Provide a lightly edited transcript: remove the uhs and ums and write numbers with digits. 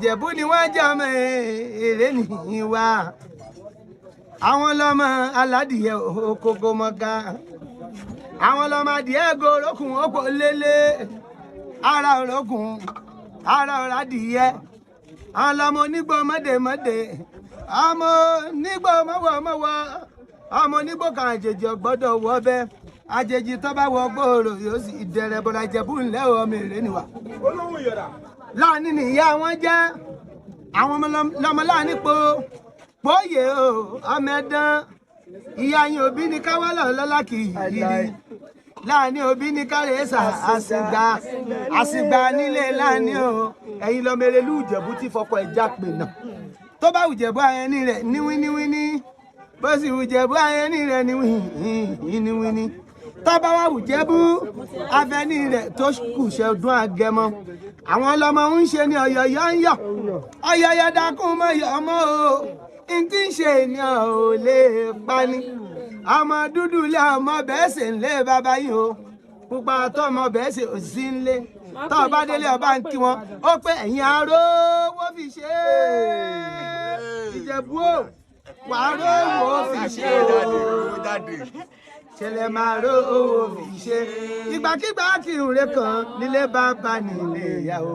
Ìjẹ̀bú ni wọ́n jẹ́ ọmọ èrè nìyí wá. Àwọn lọ́mọ aládìyẹ òkòkò mọ́ká. Àwọn lọ́mọ adìyẹ gorókùn òpó lélẹ̀. Ara òrókùn, ara òrádìyẹ. Àwọn lọ́mọ onígbò mọ́dèmọ́dè. Ọmọ onígbò mọ́wọ́mọ́wọ́. Ọmọ onígbò kan àjèjì ọ̀gbọ́dọ̀ wọ́ bẹ́ẹ̀. Àjèjì tó bá wọ gbòòrò yóò sì dẹrẹ bọ̀dà Ìjẹ̀bú ńlẹ́ ọmọ èrè nìwà. Láàánú nìyá wọn jẹ́ àwọn ọmọ láàánú pòóyè o ọmọ ẹ̀dán ìyá yín òbí ní káwá lọ́lá kì í yìí láàánú òbí ní kárẹ́sà àsìgbà nílé láàánú o ẹ̀yin lọ́mọ Erelú Ìjẹ̀bú tí fọkọ̀ ẹ̀já pè náà tó bá Ìjẹ̀bú ayẹni rẹ̀ níwíníwíní bó sì Ìjẹ̀bú ayẹni rẹ̀ níwíníwíní tọ́ba wà Ìjẹ̀bú afẹ́ni rẹ̀ tó kù ṣẹ́dún Agẹmọ àwọn ọlọ́mọ ń ṣe ní ọ̀yọ̀yọ̀ ń yọ̀ ọ̀yọ̀yọ̀ dákún mọ́ yọ̀ mọ́ o n tí ń ṣe ènìyàn ò lè pani ọmọ dúdú lé ọmọ bẹ́ẹ̀ sì ń lé bàbá yìí o pupa tọmọ bẹ́ẹ̀ sì ò sí ń lé tọ́ba délé ọba ń kí wọn ó pé ẹ̀yin arówó fi ṣe Ìjẹ̀bú o wà á rówó fi ṣe o ṣẹlẹ̀ máa rówó fi ṣe ìgbàkigbà kírun rẹ kan nílé bàbá nílé ìyàwó.